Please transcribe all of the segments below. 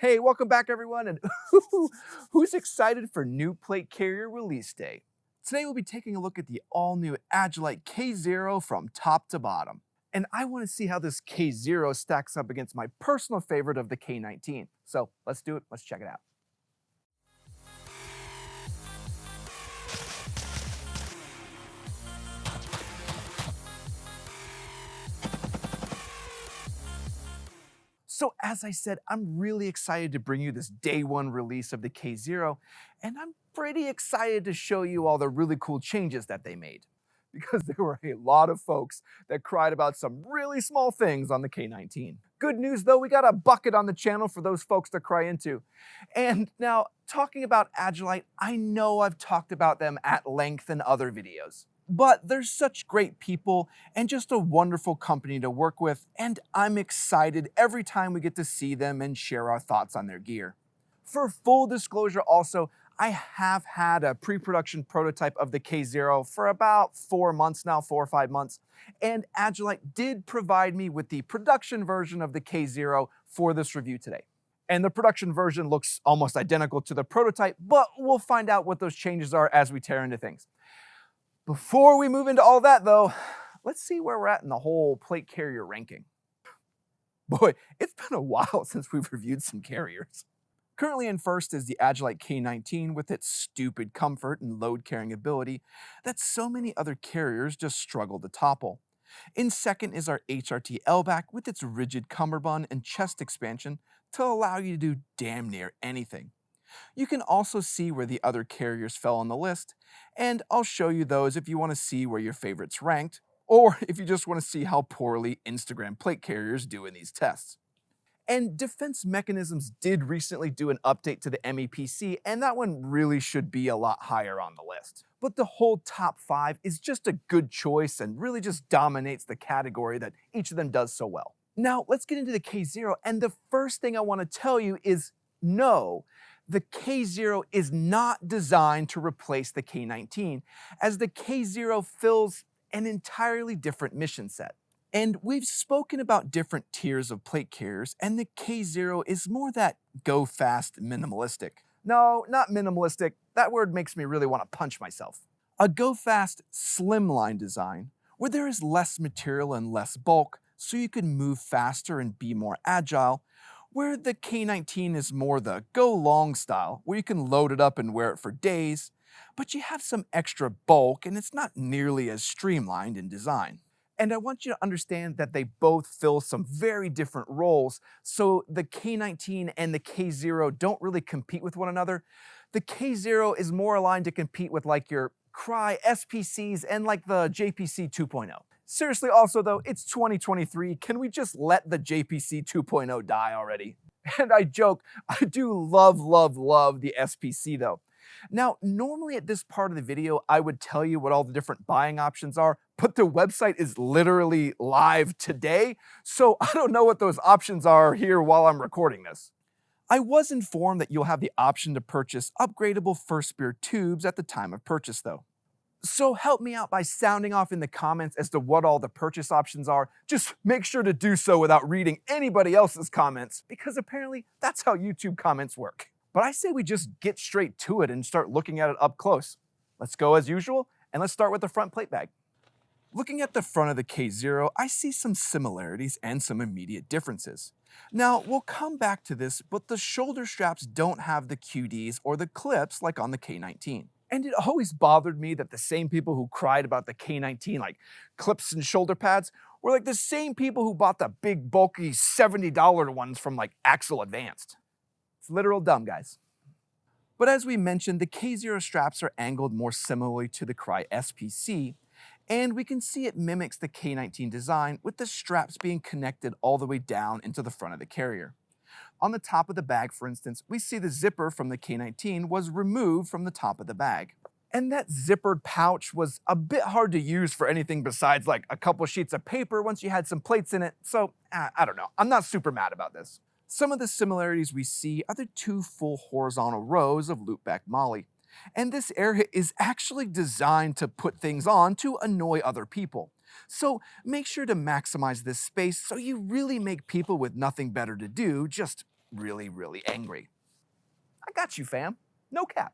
Hey, welcome back everyone, and who's excited for new plate carrier release day? Today we'll be taking a look at the all-new Agilite K-Zero from top to bottom. And I want to see how this K-Zero stacks up against my personal favorite of the K-19. So let's do it, let's check it out. So as I said, I'm really excited to bring you this day one release of the K-Zero, and I'm pretty excited to show you all the really cool changes that they made. Because there were a lot of folks that cried about some really small things on the K-19. Good news though, we got a bucket on the channel for those folks to cry into. And now, talking about Agilite, I know I've talked about them at length in other videos. But they're such great people and just a wonderful company to work with, and I'm excited every time we get to see them and share our thoughts on their gear. For full disclosure also, I have had a pre-production prototype of the K-Zero for about 4 months now, 4 or 5 months, and Agilite did provide me with the production version of the K-Zero for this review today. And the production version looks almost identical to the prototype, but we'll find out what those changes are as we tear into things. Before we move into all that though, let's see where we're at in the whole plate carrier ranking. Boy, it's been a while since we've reviewed some carriers. Currently in first is the Agilite K-19 with its stupid comfort and load carrying ability that so many other carriers just struggle to topple. In second is our HRT L-back with its rigid cummerbund and chest expansion to allow you to do damn near anything. You can also see where the other carriers fell on the list, and I'll show you those if you want to see where your favorites ranked, or if you just want to see how poorly Instagram plate carriers do in these tests. And Defense Mechanisms did recently do an update to the MEPC, and that one really should be a lot higher on the list. But the whole top 5 is just a good choice and really just dominates the category that each of them does so well. Now, let's get into the K-Zero, and the first thing I want to tell you is no. The K-Zero is not designed to replace the K-19, as the K-Zero fills an entirely different mission set. And we've spoken about different tiers of plate carriers, and the K-Zero is more that go fast minimalistic. No, not minimalistic, that word makes me really want to punch myself. A go fast slimline design, where there is less material and less bulk, so you can move faster and be more agile, where the K-19 is more the go long style, where you can load it up and wear it for days, but you have some extra bulk and it's not nearly as streamlined in design. And I want you to understand that they both fill some very different roles, so the K-19 and the K-Zero don't really compete with one another. The K-Zero is more aligned to compete with like your Cry SPCs and like the JPC 2.0. Seriously, also though, it's 2023. Can we just let the JPC 2.0 die already? And I joke, I do love the SPC though. Now, normally at this part of the video, I would tell you what all the different buying options are, but the website is literally live today, so I don't know what those options are here while I'm recording this. I was informed that you'll have the option to purchase upgradable first spear tubes at the time of purchase though. So help me out by sounding off in the comments as to what all the purchase options are. Just make sure to do so without reading anybody else's comments, because apparently that's how YouTube comments work. But I say we just get straight to it and start looking at it up close. Let's go as usual, and let's start with the front plate bag. Looking at the front of the K-Zero, I see some similarities and some immediate differences. Now, we'll come back to this, but the shoulder straps don't have the QDs or the clips like on the K-19. And it always bothered me that the same people who cried about the K-19, like clips and shoulder pads, were like the same people who bought the big, bulky $70 ones from like Axle Advanced. It's literal dumb, guys. But as we mentioned, the K-Zero straps are angled more similarly to the Cry SPC, and we can see it mimics the K-19 design with the straps being connected all the way down into the front of the carrier. On the top of the bag, for instance, we see the zipper from the K-19 was removed from the top of the bag. And that zippered pouch was a bit hard to use for anything besides like a couple sheets of paper once you had some plates in it, so I don't know, I'm not super mad about this. Some of the similarities we see are the 2 full horizontal rows of loopback MOLLE. And this area is actually designed to put things on to annoy other people. So make sure to maximize this space so you really make people with nothing better to do just really, really angry. I got you, fam. No cap.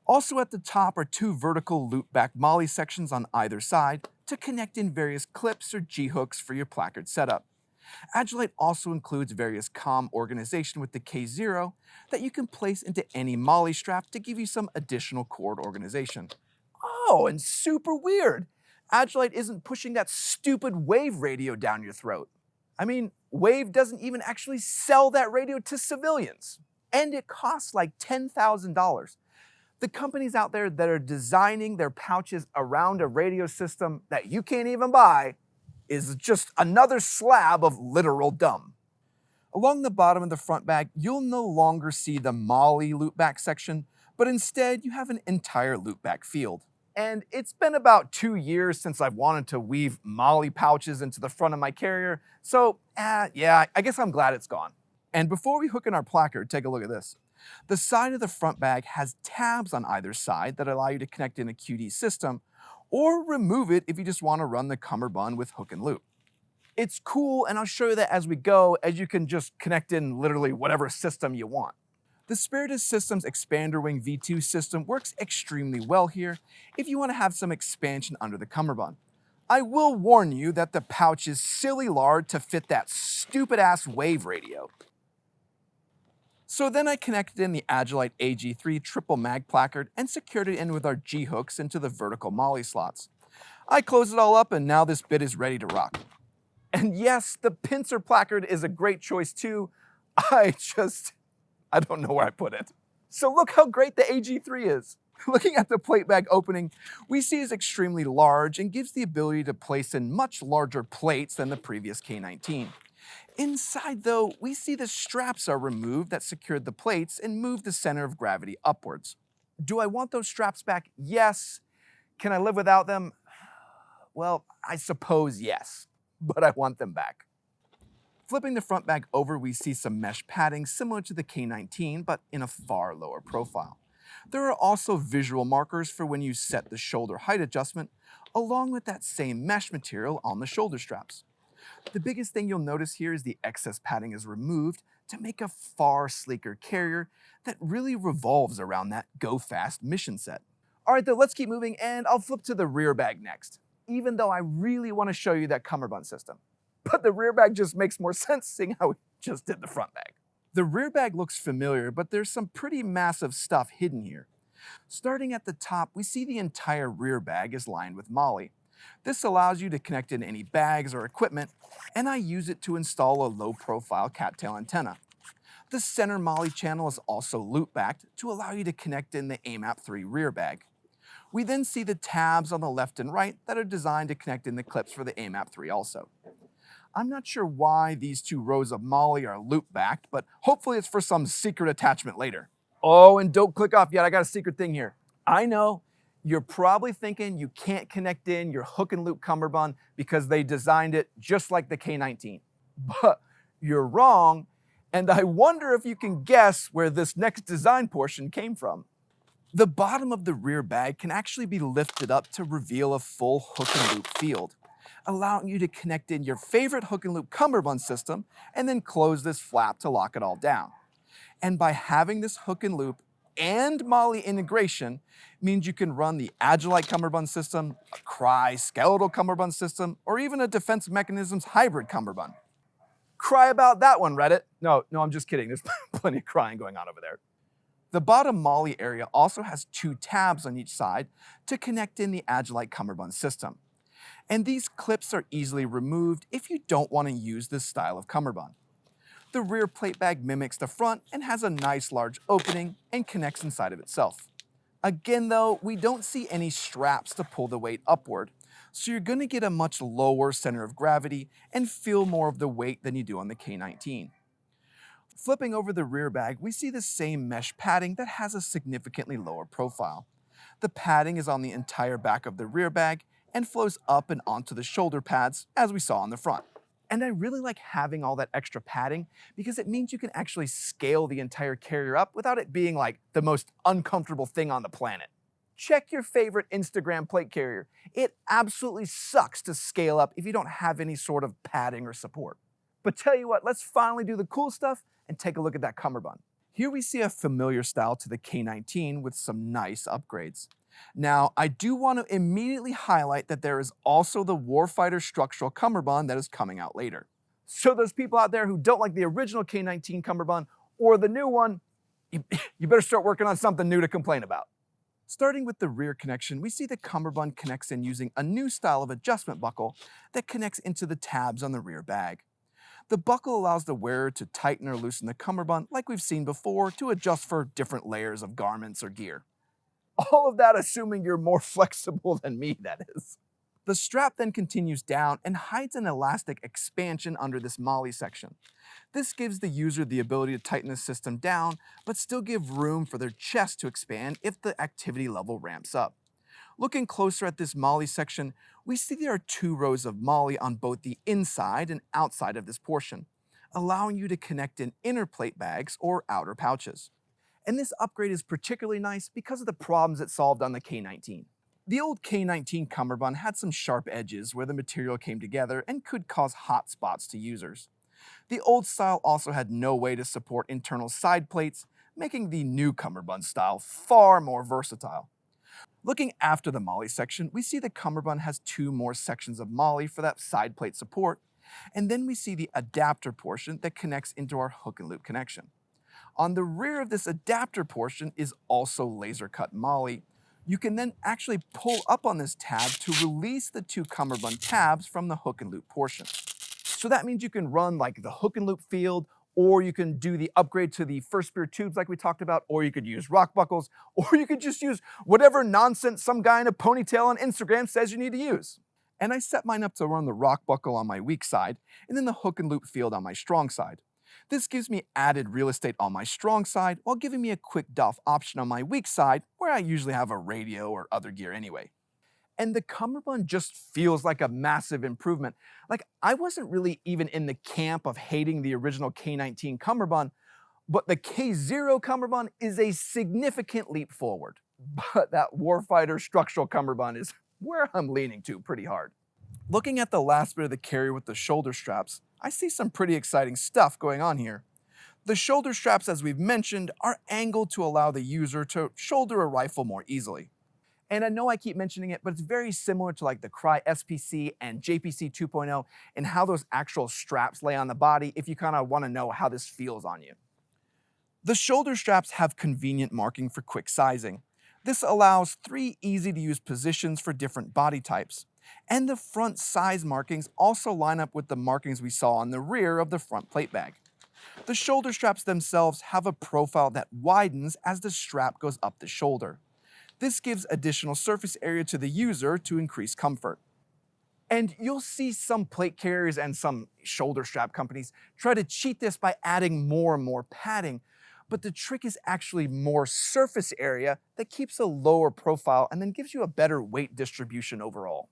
Also at the top are two vertical loopback MOLLE sections on either side to connect in various clips or G-hooks for your placard setup. Agilite also includes various comm organization with the K-Zero that you can place into any MOLLE strap to give you some additional cord organization. Oh, and super weird, Agilite isn't pushing that stupid Wave radio down your throat. I mean, Wave doesn't even actually sell that radio to civilians, and it costs like $10,000. The companies out there that are designing their pouches around a radio system that you can't even buy is just another slab of literal dumb. Along the bottom of the front bag, you'll no longer see the MOLLE loopback section, but instead you have an entire loopback field. And it's been about 2 years since I've wanted to weave MOLLE pouches into the front of my carrier, so yeah, I guess I'm glad it's gone. And before we hook in our placard, take a look at this. The side of the front bag has tabs on either side that allow you to connect in a QD system, or remove it if you just want to run the Cummerbund with hook and loop. It's cool, and I'll show you that as we go, as you can just connect in literally whatever system you want. The Spiritus Systems Expander Wing V2 system works extremely well here if you want to have some expansion under the Cummerbund. I will warn you that the pouch is silly large to fit that stupid ass Wave radio. So then I connected in the Agilite AG3 triple mag placard and secured it in with our G-hooks into the vertical MOLLE slots. I closed it all up and now this bit is ready to rock. And yes, the pincer placard is a great choice too. I don't know where I put it. So look how great the AG3 is. Looking at the plate bag opening, we see it's extremely large and gives the ability to place in much larger plates than the previous K19. Inside though, we see the straps are removed that secured the plates and move the center of gravity upwards. Do I want those straps back? Yes. Can I live without them? Well, I suppose yes, but I want them back. Flipping the front bag over, we see some mesh padding similar to the K19, but in a far lower profile. There are also visual markers for when you set the shoulder height adjustment, along with that same mesh material on the shoulder straps. The biggest thing you'll notice here is the excess padding is removed to make a far sleeker carrier that really revolves around that go fast mission set. All right, though, let's keep moving and I'll flip to the rear bag next, even though I really want to show you that Cummerbund system. But the rear bag just makes more sense seeing how we just did the front bag. The rear bag looks familiar, but there's some pretty massive stuff hidden here. Starting at the top, we see the entire rear bag is lined with MOLLE. This allows you to connect in any bags or equipment, and I use it to install a low-profile CAAtail antenna. The center MOLLE channel is also loop-backed to allow you to connect in the AMAP3 rear bag. We then see the tabs on the left and right that are designed to connect in the clips for the AMAP3 also. I'm not sure why these two rows of MOLLE are loop-backed, but hopefully it's for some secret attachment later. Oh, and don't click off yet, I got a secret thing here. I know, you're probably thinking you can't connect in your hook and loop Cummerbund because they designed it just like the K19. But you're wrong, and I wonder if you can guess where this next design portion came from. The bottom of the rear bag can actually be lifted up to reveal a full hook and loop field, allowing you to connect in your favorite hook and loop Cummerbund system and then close this flap to lock it all down. And by having this hook and loop and MOLLE integration means you can run the Agilite Cummerbund system, a Cry skeletal Cummerbund system, or even a Defense Mechanisms hybrid Cummerbund. Cry about that one, Reddit. No, I'm just kidding. There's plenty of crying going on over there. The bottom MOLLE area also has two tabs on each side to connect in the Agilite Cummerbund system. And these clips are easily removed if you don't want to use this style of Cummerbund. The rear plate bag mimics the front and has a nice large opening and connects inside of itself. Again though, we don't see any straps to pull the weight upward, so you're going to get a much lower center of gravity and feel more of the weight than you do on the K19. Flipping over the rear bag, we see the same mesh padding that has a significantly lower profile. The padding is on the entire back of the rear bag and flows up and onto the shoulder pads as we saw on the front. And I really like having all that extra padding because it means you can actually scale the entire carrier up without it being like the most uncomfortable thing on the planet. Check your favorite Instagram plate carrier. It absolutely sucks to scale up if you don't have any sort of padding or support. But tell you what, let's finally do the cool stuff and take a look at that Cummerbund. Here we see a familiar style to the K-19 with some nice upgrades. Now, I do want to immediately highlight that there is also the Warfighter Structural Cummerbund that is coming out later. So those people out there who don't like the original K-19 Cummerbund or the new one, you better start working on something new to complain about. Starting with the rear connection, we see the Cummerbund connects in using a new style of adjustment buckle that connects into the tabs on the rear bag. The buckle allows the wearer to tighten or loosen the Cummerbund like we've seen before to adjust for different layers of garments or gear. All of that assuming you're more flexible than me, that is. The strap then continues down and hides an elastic expansion under this MOLLE section. This gives the user the ability to tighten the system down, but still give room for their chest to expand if the activity level ramps up. Looking closer at this MOLLE section, we see there are 2 rows of MOLLE on both the inside and outside of this portion, allowing you to connect in inner plate bags or outer pouches. And this upgrade is particularly nice because of the problems it solved on the K-19. The old K-19 Cummerbund had some sharp edges where the material came together and could cause hot spots to users. The old style also had no way to support internal side plates, making the new Cummerbund style far more versatile. Looking after the MOLLE section, we see the Cummerbund has 2 more sections of MOLLE for that side plate support, and then we see the adapter portion that connects into our hook and loop connection. On the rear of this adapter portion is also laser cut MOLLE. You can then actually pull up on this tab to release the 2 Cummerbund tabs from the hook and loop portion. So that means you can run like the hook and loop field, or you can do the upgrade to the first spear tubes like we talked about, or you could use rock buckles, or you could just use whatever nonsense some guy in a ponytail on Instagram says you need to use. And I set mine up to run the rock buckle on my weak side, and then the hook and loop field on my strong side. This gives me added real estate on my strong side while giving me a quick doff option on my weak side where I usually have a radio or other gear anyway. And the Cummerbund just feels like a massive improvement. Like, I wasn't really even in the camp of hating the original K-19 Cummerbund, but the K-Zero Cummerbund is a significant leap forward. But that Warfighter Structural Cummerbund is where I'm leaning to pretty hard. Looking at the last bit of the carrier with the shoulder straps, I see some pretty exciting stuff going on here. The shoulder straps, as we've mentioned, are angled to allow the user to shoulder a rifle more easily. And I know I keep mentioning it, but it's very similar to like the Cry SPC and JPC 2.0 and how those actual straps lay on the body if you kind of want to know how this feels on you. The shoulder straps have convenient marking for quick sizing. This allows 3 easy-to-use positions for different body types. And the front size markings also line up with the markings we saw on the rear of the front plate bag. The shoulder straps themselves have a profile that widens as the strap goes up the shoulder. This gives additional surface area to the user to increase comfort. And you'll see some plate carriers and some shoulder strap companies try to cheat this by adding more and more padding, but the trick is actually more surface area that keeps a lower profile and then gives you a better weight distribution overall.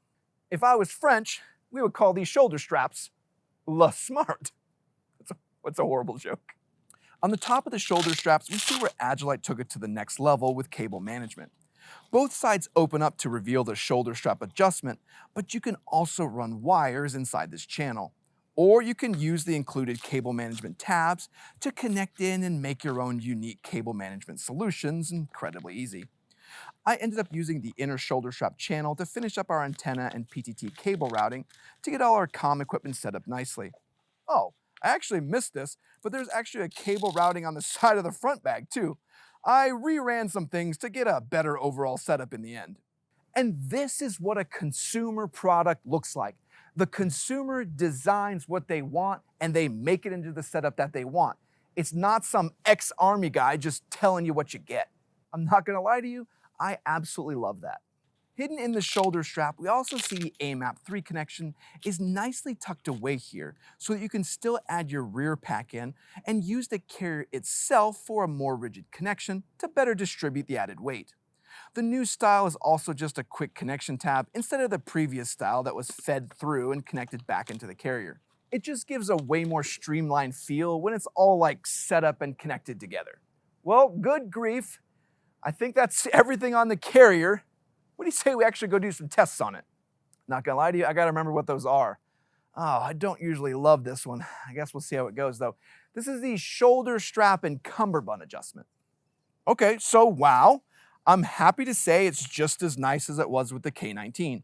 If I was French, we would call these shoulder straps la smart. What's a horrible joke. On the top of the shoulder straps, we see where Agilite took it to the next level with cable management. Both sides open up to reveal the shoulder strap adjustment, but you can also run wires inside this channel. Or you can use the included cable management tabs to connect in and make your own unique cable management solutions incredibly easy. I ended up using the inner shoulder strap channel to finish up our antenna and PTT cable routing to get all our comm equipment set up nicely. Oh, I actually missed this, but there's actually a cable routing on the side of the front bag too. I reran some things to get a better overall setup in the end. And this is what a consumer product looks like. The consumer designs what they want and they make it into the setup that they want. It's not some ex-army guy just telling you what you get. I'm not gonna lie to you, I absolutely love that. Hidden in the shoulder strap, we also see the AMAP 3 connection is nicely tucked away here so that you can still add your rear pack in and use the carrier itself for a more rigid connection to better distribute the added weight. The new style is also just a quick connection tab instead of the previous style that was fed through and connected back into the carrier. It just gives a way more streamlined feel when it's all like set up and connected together. Well, good grief. I think that's everything on the carrier. What do you say we actually go do some tests on it? Not gonna lie to you, I gotta remember what those are. Oh, I don't usually love this one. I guess we'll see how it goes though. This is the shoulder strap and cummerbund adjustment. Okay, so wow, I'm happy to say it's just as nice as it was with the K19.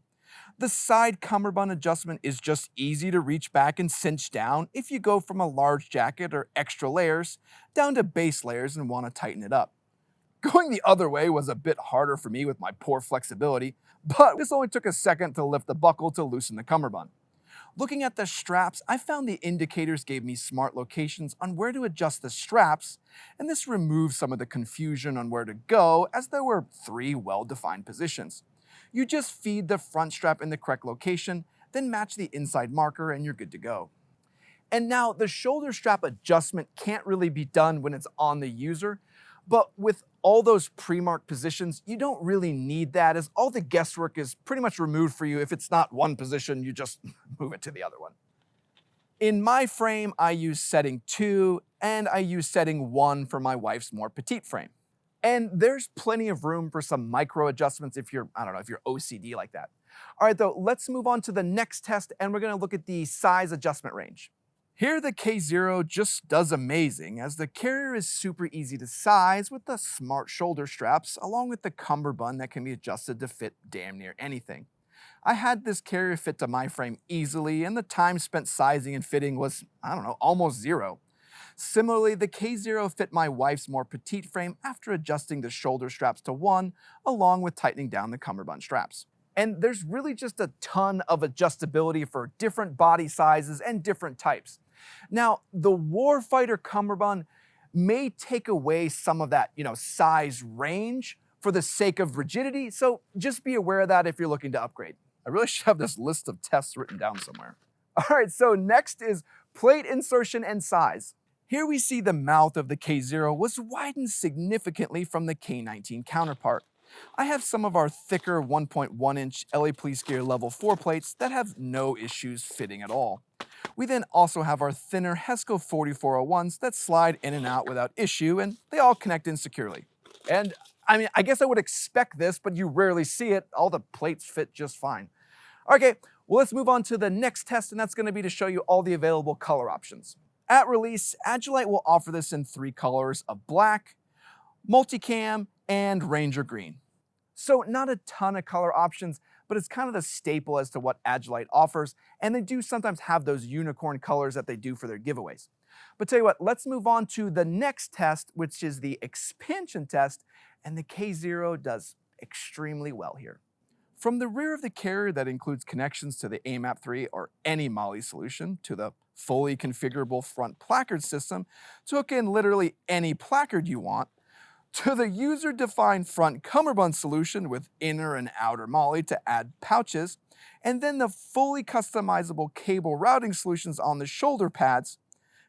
The side cummerbund adjustment is just easy to reach back and cinch down if you go from a large jacket or extra layers down to base layers and want to tighten it up. Going the other way was a bit harder for me with my poor flexibility, but this only took a second to lift the buckle to loosen the cummerbund. Looking at the straps, I found the indicators gave me smart locations on where to adjust the straps, and this removed some of the confusion on where to go as there were 3 well-defined positions. You just feed the front strap in the correct location, then match the inside marker and you're good to go. And now the shoulder strap adjustment can't really be done when it's on the user, but with all those pre-marked positions, you don't really need that as all the guesswork is pretty much removed for you. If it's not one position, you just move it to the other one. In my frame, I use setting 2 and I use setting 1 for my wife's more petite frame. And there's plenty of room for some micro adjustments if you're, I don't know, if you're OCD like that. All right, though, let's move on to the next test and we're gonna look at the size adjustment range. Here the K-Zero just does amazing as the carrier is super easy to size with the smart shoulder straps along with the cummerbund that can be adjusted to fit damn near anything. I had this carrier fit to my frame easily and the time spent sizing and fitting was, I don't know, almost 0. Similarly, the K-Zero fit my wife's more petite frame after adjusting the shoulder straps to 1 along with tightening down the cummerbund straps. And there's really just a ton of adjustability for different body sizes and different types. Now, the Warfighter cummerbund may take away some of that, size range for the sake of rigidity, so just be aware of that if you're looking to upgrade. I really should have this list of tests written down somewhere. All right, so next is plate insertion and size. Here we see the mouth of the K-Zero was widened significantly from the K19 counterpart. I have some of our thicker 1.1-inch RMA Plates gear level 4 plates that have no issues fitting at all. We then also have our thinner HESCO 4401s that slide in and out without issue, and they all connect in securely. And I guess I would expect this, but you rarely see it. All the plates fit just fine. Okay, well, let's move on to the next test, and that's going to be to show you all the available color options. At release, Agilite will offer this in 3 colors of black, multicam, and Ranger green. So not a ton of color options, but it's kind of the staple as to what Agilite offers, and they do sometimes have those unicorn colors that they do for their giveaways. But tell you what, let's move on to the next test, which is the expansion test, and the K-Zero does extremely well here. From the rear of the carrier that includes connections to the AMAP 3 or any MOLLE solution, to the fully configurable front placard system to hook in literally any placard you want, to the user-defined front cummerbund solution with inner and outer MOLLE to add pouches, and then the fully customizable cable routing solutions on the shoulder pads,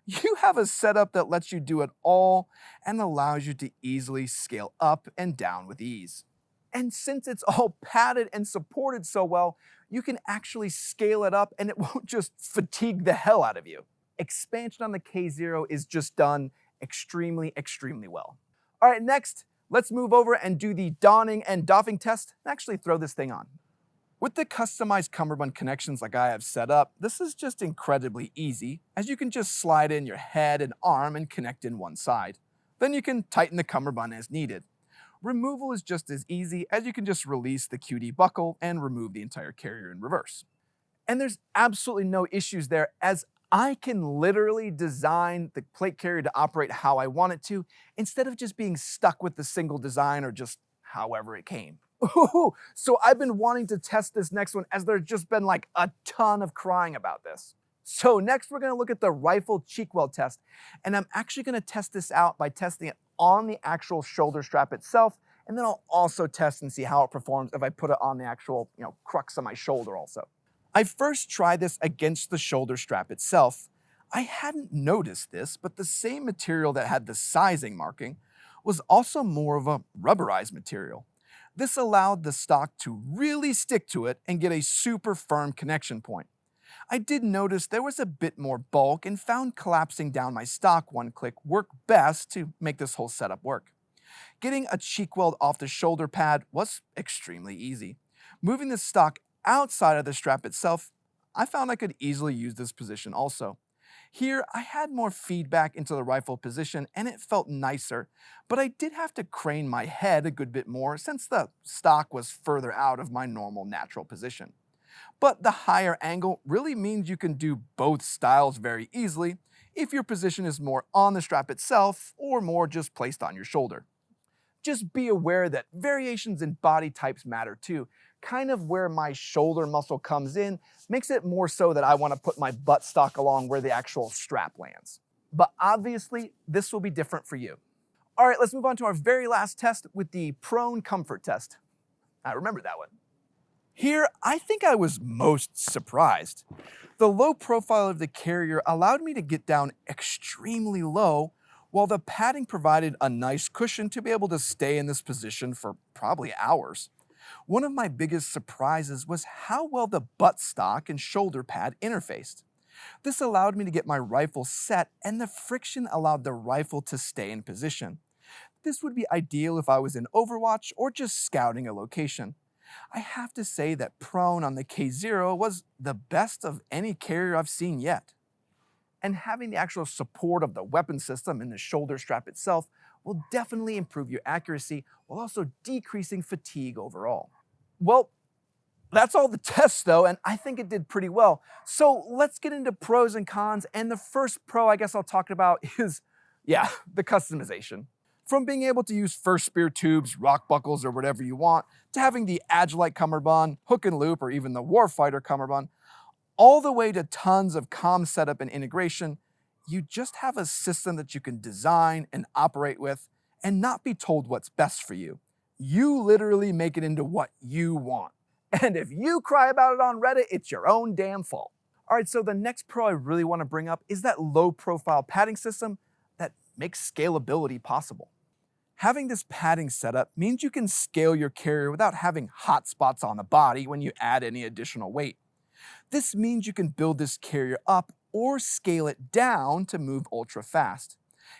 you have a setup that lets you do it all and allows you to easily scale up and down with ease. And since it's all padded and supported so well, you can actually scale it up and it won't just fatigue the hell out of you. Expansion on the K-Zero is just done extremely, extremely well. All right, next, let's move over and do the donning and doffing test and actually throw this thing on. With the customized cummerbund connections like I have set up, this is just incredibly easy, as you can just slide in your head and arm and connect in one side. Then you can tighten the cummerbund as needed. Removal is just as easy as you can just release the QD buckle and remove the entire carrier in reverse. And there's absolutely no issues there, as I can literally design the plate carrier to operate how I want it to, instead of just being stuck with the single design or just however it came. Ooh, so I've been wanting to test this next one, as there's just been like a ton of crying about this. So next we're gonna look at the rifle cheek weld test, and I'm actually gonna test this out by testing it on the actual shoulder strap itself, and then I'll also test and see how it performs if I put it on the actual, crux of my shoulder also. I first tried this against the shoulder strap itself. I hadn't noticed this, but the same material that had the sizing marking was also more of a rubberized material. This allowed the stock to really stick to it and get a super firm connection point. I did notice there was a bit more bulk and found collapsing down my stock one click worked best to make this whole setup work. Getting a cheek weld off the shoulder pad was extremely easy. Moving the stock outside of the strap itself, I found I could easily use this position also. Here, I had more feedback into the rifle position and it felt nicer, but I did have to crane my head a good bit more since the stock was further out of my normal natural position. But the higher angle really means you can do both styles very easily if your position is more on the strap itself or more just placed on your shoulder. Just be aware that variations in body types matter too. Kind of where my shoulder muscle comes in makes it more so that I want to put my buttstock along where the actual strap lands. But obviously, this will be different for you. All right, let's move on to our very last test with the prone comfort test. I remember that one. Here, I think I was most surprised. The low profile of the carrier allowed me to get down extremely low, while the padding provided a nice cushion to be able to stay in this position for probably hours. One of my biggest surprises was how well the buttstock and shoulder pad interfaced. This allowed me to get my rifle set, and the friction allowed the rifle to stay in position. This would be ideal if I was in Overwatch or just scouting a location. I have to say that prone on the K-Zero was the best of any carrier I've seen yet. And having the actual support of the weapon system in the shoulder strap itself will definitely improve your accuracy while also decreasing fatigue overall. Well, that's all the tests though, and I think it did pretty well. So let's get into pros and cons, and the first pro I guess I'll talk about is, the customization. From being able to use first spear tubes, rock buckles, or whatever you want, to having the Agilite Cummerbund, hook and loop, or even the Warfighter Cummerbund, all the way to tons of comm setup and integration, you just have a system that you can design and operate with and not be told what's best for you. You literally make it into what you want. And if you cry about it on Reddit, it's your own damn fault. All right, so the next pro I really want to bring up is that low profile padding system that makes scalability possible. Having this padding setup means you can scale your carrier without having hot spots on the body when you add any additional weight. This means you can build this carrier up or scale it down to move ultra fast.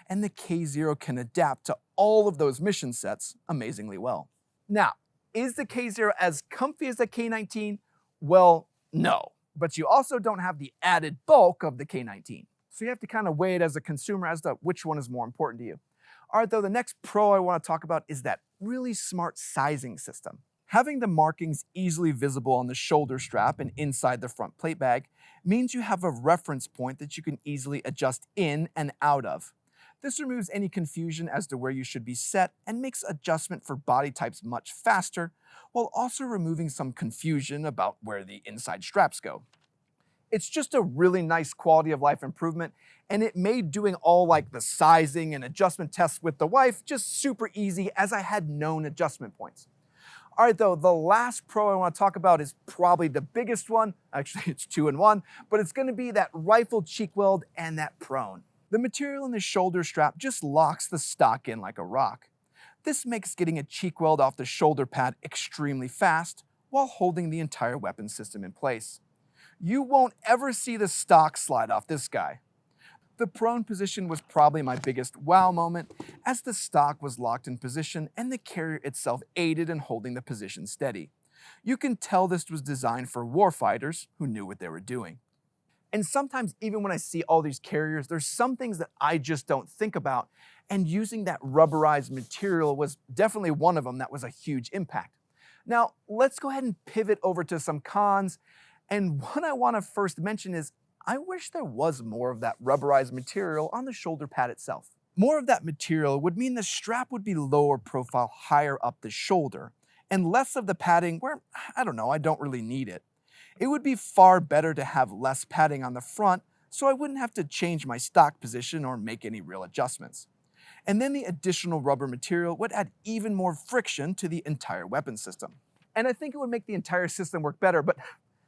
And the K-Zero can adapt to all of those mission sets amazingly well. Now, is the K-Zero as comfy as the K-19? Well, no. But you also don't have the added bulk of the K-19. So you have to kind of weigh it as a consumer as to which one is more important to you. All right, though, the next pro I want to talk about is that really smart sizing system. Having the markings easily visible on the shoulder strap and inside the front plate bag means you have a reference point that you can easily adjust in and out of. This removes any confusion as to where you should be set and makes adjustment for body types much faster, while also removing some confusion about where the inside straps go. It's just a really nice quality of life improvement, and it made doing all like the sizing and adjustment tests with the wife just super easy as I had known adjustment points. All right, though, the last pro I want to talk about is probably the biggest one. Actually, it's 2 in 1, but it's going to be that rifle cheek weld and that prone. The material in the shoulder strap just locks the stock in like a rock. This makes getting a cheek weld off the shoulder pad extremely fast while holding the entire weapon system in place. You won't ever see the stock slide off this guy. The prone position was probably my biggest wow moment, as the stock was locked in position and the carrier itself aided in holding the position steady. You can tell this was designed for warfighters who knew what they were doing. And sometimes even when I see all these carriers, there's some things that I just don't think about, and using that rubberized material was definitely one of them that was a huge impact. Now, let's go ahead and pivot over to some cons, and one I want to first mention is I wish there was more of that rubberized material on the shoulder pad itself. More of that material would mean the strap would be lower profile higher up the shoulder, and less of the padding where, I don't really need it. It would be far better to have less padding on the front so I wouldn't have to change my stock position or make any real adjustments. And then the additional rubber material would add even more friction to the entire weapon system. And I think it would make the entire system work better, but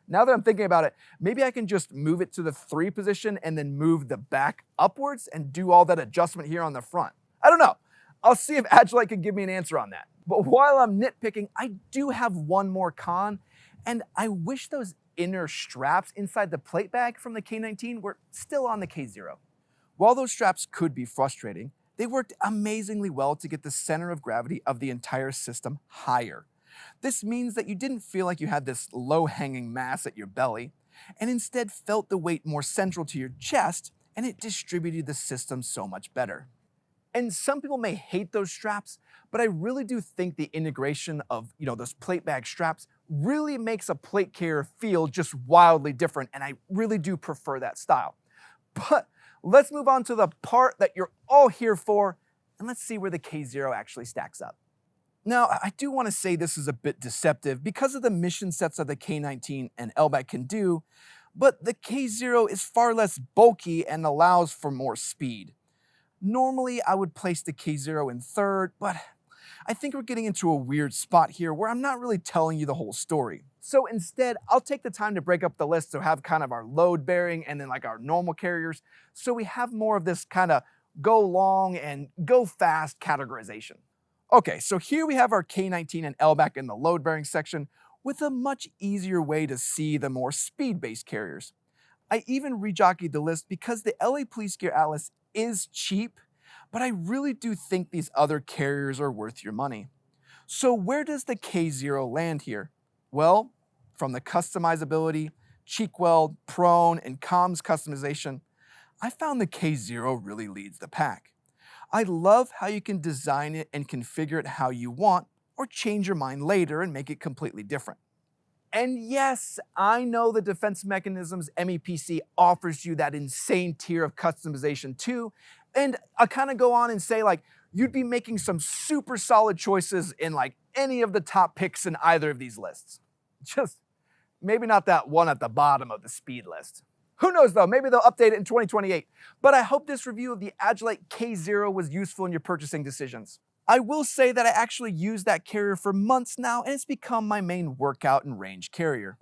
now that I'm thinking about it, maybe I can just move it to the 3 position and then move the back upwards and do all that adjustment here on the front. I don't know. I'll see if Agilite can give me an answer on that. But while I'm nitpicking, I do have one more con, and I wish those inner straps inside the plate bag from the K-19 were still on the K-Zero. While those straps could be frustrating, they worked amazingly well to get the center of gravity of the entire system higher. This means that you didn't feel like you had this low-hanging mass at your belly, and instead felt the weight more central to your chest and it distributed the system so much better. And some people may hate those straps, but I really do think the integration of those plate bag straps really makes a plate carrier feel just wildly different, and I really do prefer that style. But let's move on to the part that you're all here for, and let's see where the K-Zero actually stacks up. Now, I do want to say this is a bit deceptive because of the mission sets that the K-19 and LBAC can do, but the K-Zero is far less bulky and allows for more speed. Normally, I would place the K-Zero in third, but I think we're getting into a weird spot here where I'm not really telling you the whole story. So instead, I'll take the time to break up the list to have kind of our load bearing and then like our normal carriers, so we have more of this kind of go long and go fast categorization. Okay, so here we have our K-19 and LBAC in the load bearing section with a much easier way to see the more speed-based carriers. I even rejockeyed the list because the LA Police Gear Atlas is cheap, but I really do think these other carriers are worth your money. So where does the K-Zero land here? Well, from the customizability, cheek weld, prone, and comms customization, I found the K-Zero really leads the pack. I love how you can design it and configure it how you want, or change your mind later and make it completely different. And yes, I know the Defense Mechanisms MEPC offers you that insane tier of customization too, and I'll kind of go on and say like, you'd be making some super solid choices in like any of the top picks in either of these lists. Just maybe not that one at the bottom of the speed list. Who knows though, maybe they'll update it in 2028. But I hope this review of the Agilite K-Zero was useful in your purchasing decisions. I will say that I actually use that carrier for months now, and it's become my main workout and range carrier.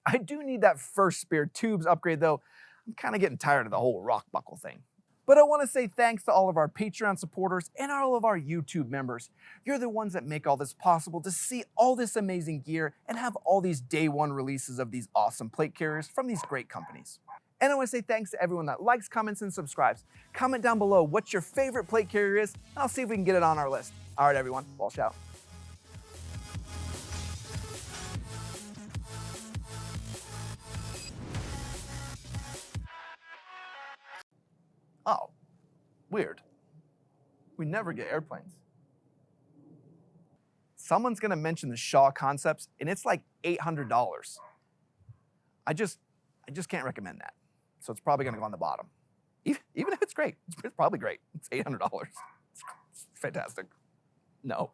I do need that first spare tubes upgrade though. I'm kind of getting tired of the whole rock buckle thing. But I want to say thanks to all of our Patreon supporters and all of our YouTube members. You're the ones that make all this possible, to see all this amazing gear and have all these day one releases of these awesome plate carriers from these great companies. And I want to say thanks to everyone that likes, comments, and subscribes. Comment down below what your favorite plate carrier is, and I'll see if we can get it on our list. All right, everyone, Walsh out. Oh, weird. We never get airplanes. Someone's gonna mention the Shaw Concepts, and it's like $800. I just can't recommend that. So it's probably gonna go on the bottom. Even if it's great, it's probably great. It's $800. It's fantastic. No.